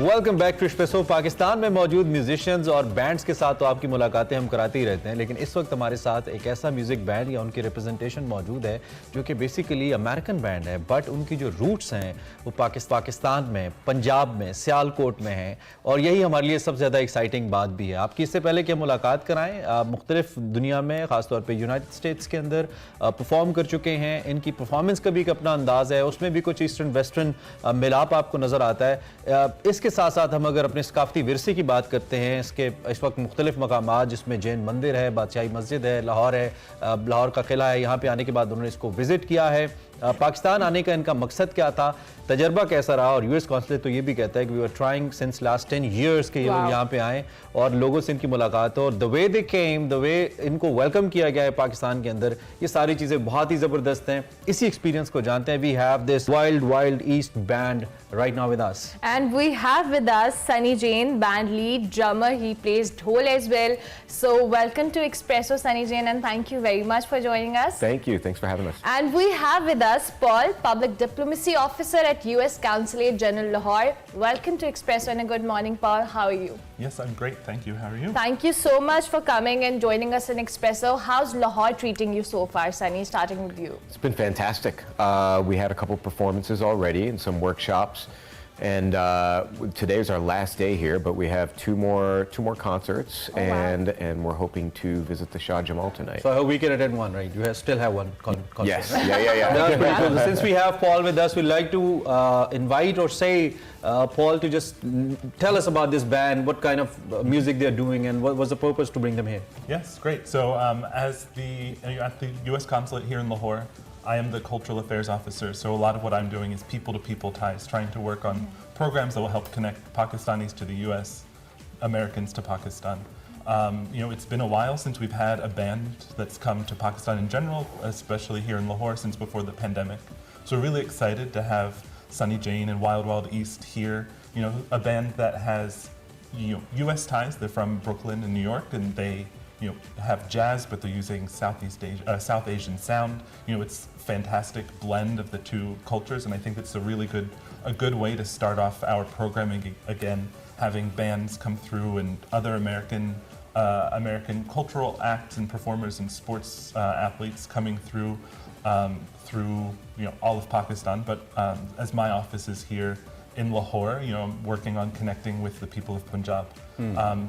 Welcome back to Expresso. Pakistan में मौजूद musicians और बैंड्स के साथ तो आपकी मुलाकातें हम कराते ही रहते हैं, लेकिन इस वक्त हमारे साथ एक ऐसा म्यूजिक बैंड या उनकी रिप्रेजेंटेशन मौजूद है जो कि बेसिकली अमेरिकन बैंड है, बट उनकी जो रूट्स हैं वो पाकिस्तान में, पंजाब में, सियालकोट में हैं। और यही हमारे लिए सबसे ज़्यादा एक्साइटिंग बात भी है। आपकी इससे पहले कि हम मुलाकात कराएँ, मुख्तलिफ दुनिया में ख़ासतौर पर यूनाइटेड स्टेट्स के अंदर परफॉर्म कर चुके हैं। इनकी परफॉर्मेंस का भी एक अपना अंदाज़ है, उसमें भी कुछ ईस्टर्न वेस्टर्न मिलाप आपको नज़र आता है। इसके साथ साथ हम अगर अपने सकाफती विरसे की बात करते हैं, इस वक्त मुख्तलिफ मकामात जिसमें जैन मंदिर है, बादशाही मस्जिद है, लाहौर है, लाहौर का किला है, यहाँ पे आने के बाद उन्होंने इसको विज़िट किया है। पाकिस्तान आने का इनका मकसद क्या था, तजर्बा कैसा रहा, और यूएस कौंसलेट तो ये भी कहता है कि we are trying since last 10 years के ये लोग यहाँ पे आए और लोगों से इनकी मुलाकात हो, और the way they came, the way इनको वेलकम किया गया है पाकिस्तान के अंदर, ये सारी चीज़ें बहुत ही ज़बरदस्त हैं। इसी एक्सपीरियंस को जानते हैं। We have this Wild East band right now with us. And we have with us Sunny Jain, band lead, drummer. He plays dhol as well. So welcome to Expresso, Sunny Jain, and thank you very much for joining us. Thank you. Thanks for having us. And we have with us Paul, Public Diplomacy Officer at US Consulate General Lahore. Welcome to Expresso and a good morning, Paul. How are you? Yes, I'm great. Thank you. How are you? Thank you so much for coming and joining us in Expresso. How's Lahore treating you so far, Sunny? Starting with you. It's been fantastic. We had a couple performances already and some workshops. And today is our last day here, but we have two more concerts, and we're hoping to visit the Shah Jamal tonight. So I hope we can attend one, right? You still have one concert. Yes, right? yeah. That's pretty cool. Since we have Paul with us, we'd like to invite or say Paul to just tell us about this band, what kind of music they're doing, and what was the purpose to bring them here. Yes, great. So at the U.S. Consulate here in Lahore, I am the Cultural Affairs Officer, so a lot of what I'm doing is people-to-people ties, trying to work on programs that will help connect Pakistanis to the U.S., Americans to Pakistan. It's been a while since we've had a band that's come to Pakistan in general, especially here in Lahore, since before the pandemic. So we're really excited to have Sunny Jain and Wild East here. A band that has U.S. ties. They're from Brooklyn and New York, and they have jazz, but they're using South Asian sound. It's a fantastic blend of the two cultures, and I think it's a good way to start off our programming again, having bands come through and other American cultural acts and performers and sports athletes coming through all of Pakistan. But as my office is here in Lahore, I'm working on connecting with the people of Punjab.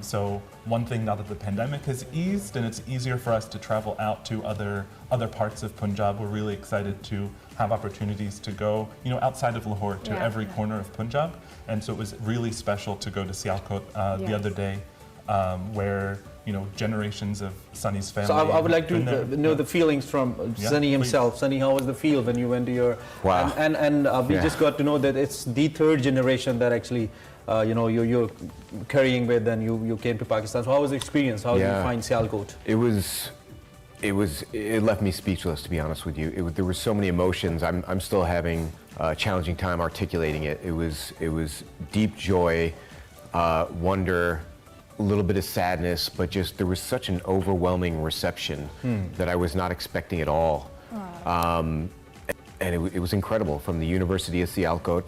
So one thing, now that the pandemic has eased and it's easier for us to travel out to other parts of Punjab, we're really excited to have opportunities to go, outside of Lahore to every corner of Punjab. And so it was really special to go to Sialkot the other day, where generations of Sunny's family. So I would like to know the feelings from Sunny himself. Please. Sunny, how was the feel when you went to your... Wow. And we just got to know that it's the third generation that actually, you're carrying with, and you came to Pakistan. So how was the experience? How did you find Sialkot? It left me speechless, to be honest with you. There were so many emotions. I'm still having a challenging time articulating it. It was deep joy, wonder, a little bit of sadness, but just there was such an overwhelming reception that I was not expecting at all. And it was incredible. From the University of Sialkot,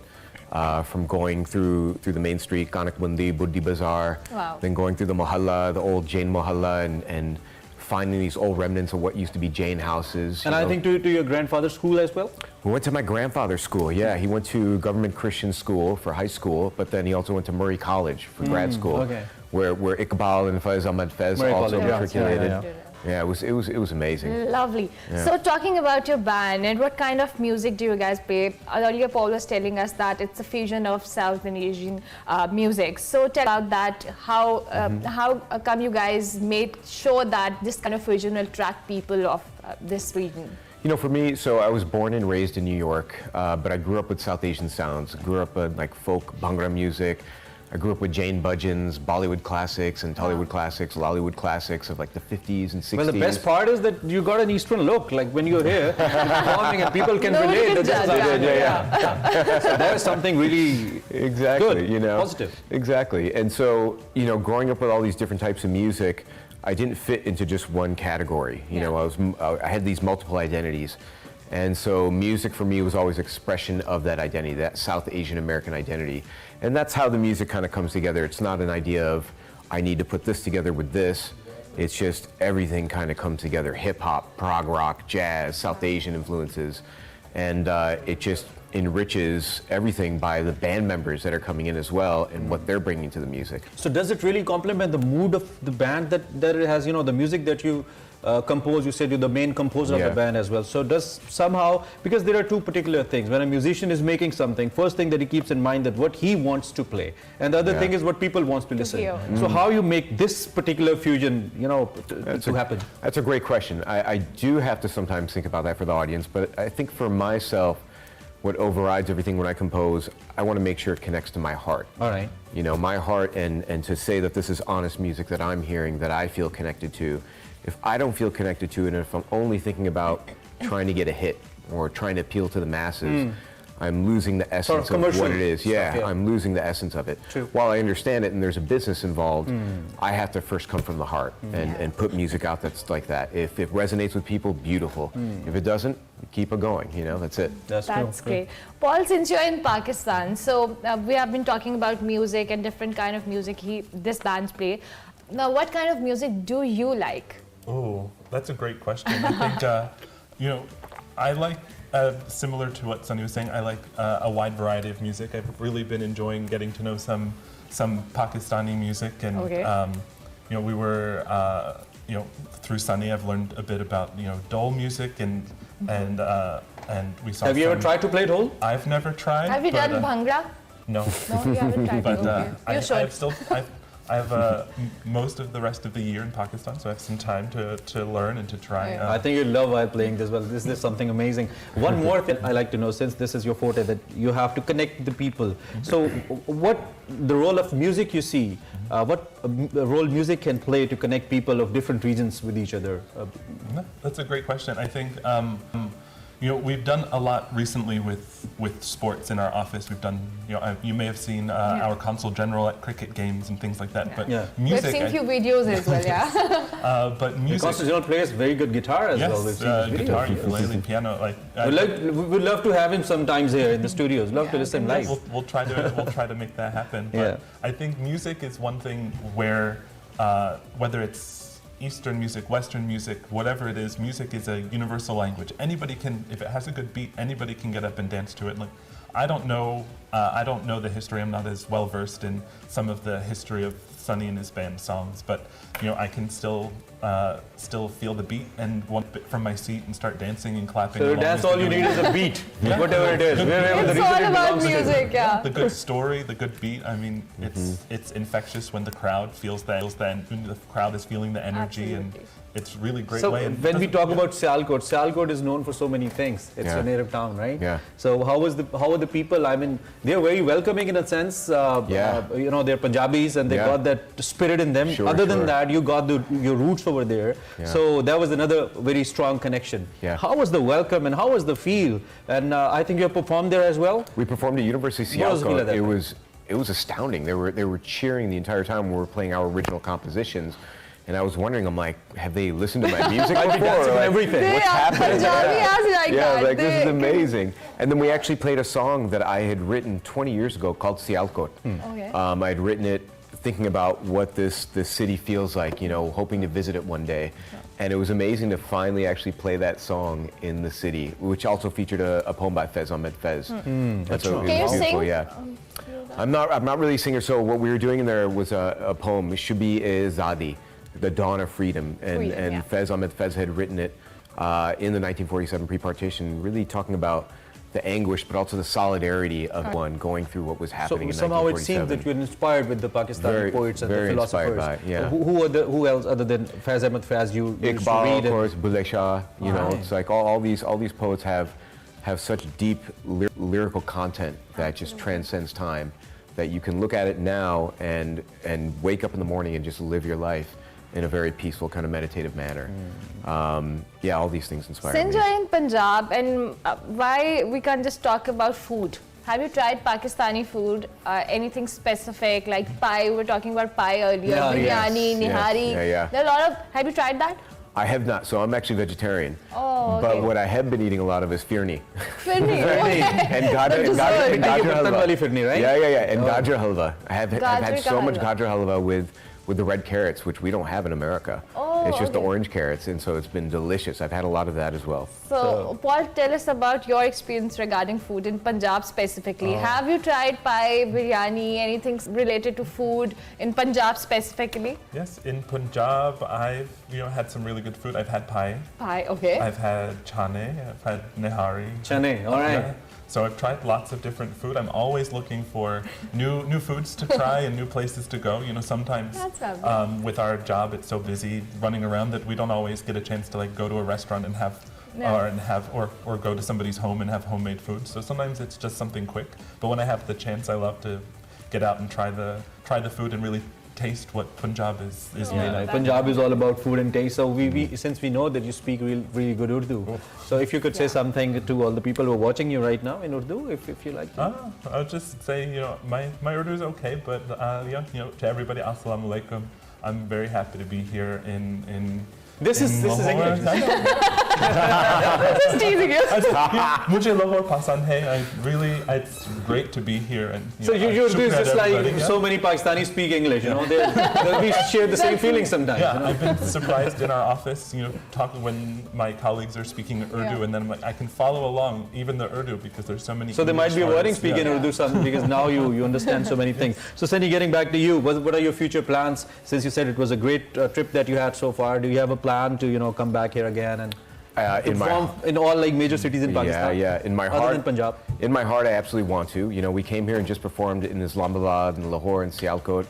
from going through the main street, Kanakbundi, Buddhi Bazaar, then going through the Mohalla, the old Jain Mohalla, and finding these old remnants of what used to be Jain houses. And I think to your grandfather's school as well? We went to my grandfather's school, yeah. He went to government Christian school for high school, but then he also went to Murray College for grad school, where Iqbal and Faiz Ahmad Faiz also matriculated. Yeah, it was amazing. Lovely. Yeah. So talking about your band, and what kind of music do you guys play? Earlier Paul was telling us that it's a fusion of South and Asian music. So tell about that. How come you guys made sure that this kind of fusion will attract people of this region? For me, so I was born and raised in New York, but I grew up with South Asian sounds. I grew up with like folk Bhangra music. I grew up with Jain bhajans, Bollywood classics, and Tollywood classics, Lollywood classics of like the 50s and 60s. Well, the best part is that you got an Eastern look. Like when you're here, performing, and people can relate. Can So there's something really good, positive. Exactly. And so, growing up with all these different types of music, I didn't fit into just one category. I had these multiple identities. And so music for me was always expression of that identity, that South Asian American identity. And that's how the music kind of comes together. It's not an idea of, I need to put this together with this. It's just everything kind of comes together. Hip hop, prog rock, jazz, South Asian influences. And it just enriches everything by the band members that are coming in as well and what they're bringing to the music. So does it really complement the mood of the band that it has, you know, the music that you compose? You said you're the main composer of the band as well. So does somehow, because there are two particular things. When a musician is making something, first thing that he keeps in mind that what he wants to play. And the other thing is what people wants to listen. So how you make this particular fusion, you know, to happen? That's a great question. I do have to sometimes think about that for the audience, but I think for myself, what overrides everything when I compose, I want to make sure it connects to my heart. All right. You know, my heart, and to say that this is honest music that I'm hearing, that I feel connected to. If I don't feel connected to it, and if I'm only thinking about trying to get a hit or trying to appeal to the masses, I'm losing the essence of what it is. I'm losing the essence of it. True. While I understand it and there's a business involved, I have to first come from the heart and put music out that's like that. If it resonates with people, beautiful. If it doesn't, keep it going, you know, that's it. That's great. Paul, since you're in Pakistan, so we have been talking about music and different kind of music this bands play. Now, what kind of music do you like? Oh, that's a great question. I think, you know, I like, similar to what Sunny was saying, I like a wide variety of music. I've really been enjoying getting to know some Pakistani music, and you know, we were, you know, through Sunny, I've learned a bit about, you know, dole music, and we saw. Have you ever tried to play dole? I've never tried. Have you done bhangra? No. No, you haven't tried. But You should. I have most of the rest of the year in Pakistan, so I have some time to learn and to try. I think you love while playing this well. This is something amazing. One more thing I like to know, since this is your forte, that you have to connect the people. So what the role of music you see, what role music can play to connect people of different regions with each other? That's a great question. I think you know, we've done a lot recently with sports in our office. We've done, you know, you may have seen our consul general at cricket games and things like that. But music, we've seen a few videos as well, but music. The consul general plays very good guitar as well. We've seen his guitar, videos. ukulele, piano. Like we'd love to have him sometimes here in the studios. Love to listen live. We'll try to make that happen. But I think music is one thing where whether it's Eastern music, Western music, whatever it is, music is a universal language. Anybody can, if it has a good beat, anybody can get up and dance to it. Like, I don't know the history. I'm not as well versed in some of the history of Sunny and his band songs, but you know, I can still feel the beat and want it from my seat and start dancing and clapping. So that's all you need is a beat, whatever it is. It's all about music, The good story, the good beat. I mean, it's infectious when the crowd feels that, when the crowd is feeling the energy, and it's really great way. So when we talk about Sialkot is known for so many things. It's a native town, right? Yeah. So how are the people? I mean, they're very welcoming in a sense. You know, they're Punjabis and they got that spirit in them. Other than that, you got your roots over there. So that was another very strong connection. How was the welcome and how was the feel? And I think you performed there as well. We performed at University of Sialkot. It was astounding. They were cheering the entire time we were playing our original compositions. And I was wondering, I'm like, have they listened to my music before? Like, everything. What's happening? Like this is amazing. And then we actually played a song that I had written 20 years ago called Sialkot. I had written it thinking about what this city feels like, you know, hoping to visit it one day. And it was amazing to finally actually play that song in the city, which also featured a poem by Faiz Ahmed Faiz. That's right. Can you sing? Yeah. I'm not really a singer, so what we were doing in there was a poem, Shubi-e-Zadi, the dawn of freedom, and Faiz Ahmed Faiz had written it in the 1947 pre-partition, really talking about the anguish, but also the solidarity of one going through what was happening in 1947. Somehow it seems that you're inspired with the Pakistani poets and the philosophers. By, Who else other than Faiz Ahmed Faiz you Iqbal, read? Of course, Bulleh Shah. You know, it's like all these poets have such deep lyrical content that just transcends time, that you can look at it now and wake up in the morning and just live your life in a very peaceful kind of meditative manner. All these things inspire me. Since you're in Punjab, and why we can't just talk about food? Have you tried Pakistani food? Anything specific like pie? We were talking about pie earlier. Biryani, nihari. Yeah. There are a lot of. Have you tried that? I have not. So I'm actually vegetarian. Oh, okay. But what I have been eating a lot of is firni. Firni. And gajar halwa. wali firni, right? Yeah. And gajar halwa. I've had Gajar so ka much halwa. gajar halwa with the red carrots, which we don't have in America. Oh, it's just the okay. orange carrots, and so it's been delicious. I've had a lot of that as well. So, Paul, tell us about your experience regarding food in Punjab specifically. Have you tried pie, biryani, anything related to food in Punjab specifically? Yes, in Punjab, I've had some really good food. I've had pie. Pie, okay. I've had chane. I've had nihari. Chane, all right. Yeah. So I've tried lots of different food. I'm always looking for new foods to try and new places to go. Sometimes That's lovely. with our job, it's so busy running around that we don't always get a chance to go to a restaurant and have Yeah. or go to somebody's home and have homemade food. So sometimes it's just something quick. But when I have the chance, I love to get out and try the food and really taste what Punjab is made of. Punjab is all about food and taste. So since we know that you speak really good Urdu, so if you could say something to all the people who are watching you right now in Urdu, if you like to. I'll just say, my Urdu is okay, but to everybody, assalamu alaikum. I'm very happy to be here in This is English. Just teasing you. Mujhe Lahore pasand hai. It's great to be here. And, So Urdu is shukriya just to like everybody, so many Pakistanis speak English. We share the same feelings sometimes. Yeah, I've been surprised in our office, talking when my colleagues are speaking Urdu, Yeah. and then I'm like, I can follow along even the Urdu because there's so many. So there might be a English wording words. speaking Urdu some because now you understand so many things. So Sunny, getting back to you, what are your future plans? Since you said it was a great trip that you had so far, do you have a plan to come back here again and perform in all major cities in Pakistan? Yeah. In my other heart, than Punjab. In my heart, I absolutely want to. We came here and just performed in Islamabad and Lahore and Sialkot.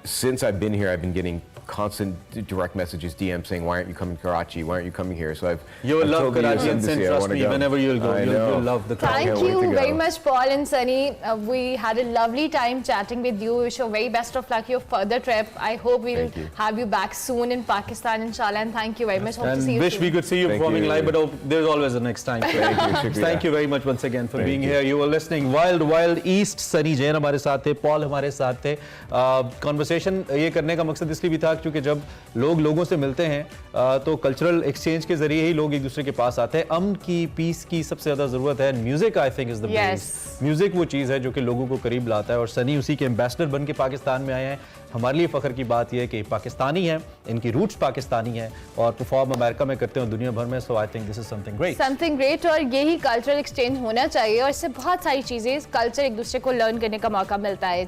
Since I've been here, I've been getting constant direct messages, DMs saying, why aren't you coming to Karachi? Why aren't you coming here? So You will love Karachi and Embassy. trust me, whenever you'll go, you'll love the crowd. Thank can't wait to you go. very much, Paul and Sunny. We had a lovely time chatting with you. Wish you very best of luck your further trip. I hope we'll Thank you. have you back soon in Pakistan, inshallah. And thank you very much. Hope to And see you wish soon. we could see you Thank performing you. live, but there's always a next time. Thank you, shukriya. Thank you very much once again for Thank being you. here. You were listening Wild East. Sunny Jain हमारे साथ थे, Paul हमारे साथ थे. Conversation ये करने का मकसद इसलिए भी था क्योंकि जब लोगों से मिलते हैं तो कल्चरल एक्सचेंज के जरिए ही लोग एक दूसरे के पास आते हैं. अमन की, पीस की सबसे ज़्यादा ज़रूरत है. Music I think is the base. Music वो चीज़ है जो कि लोगों को करीब लाता है और सनी उसी के एम्बेसडर बन के पाकिस्तान में आए हैं. हमारे लिए फ़ख्र की बात यह है कि पाकिस्तानी हैं, इनकी रूट्स पाकिस्तानी हैं और परफॉर्म अमेरिका में करते हैं दुनिया भर में. So I think this is something great. और यही कल्चरल एक्सचेंज होना चाहिए और इससे बहुत सारी चीज़ें कल्चर एक दूसरे को लर्न करने का मौका मिलता है.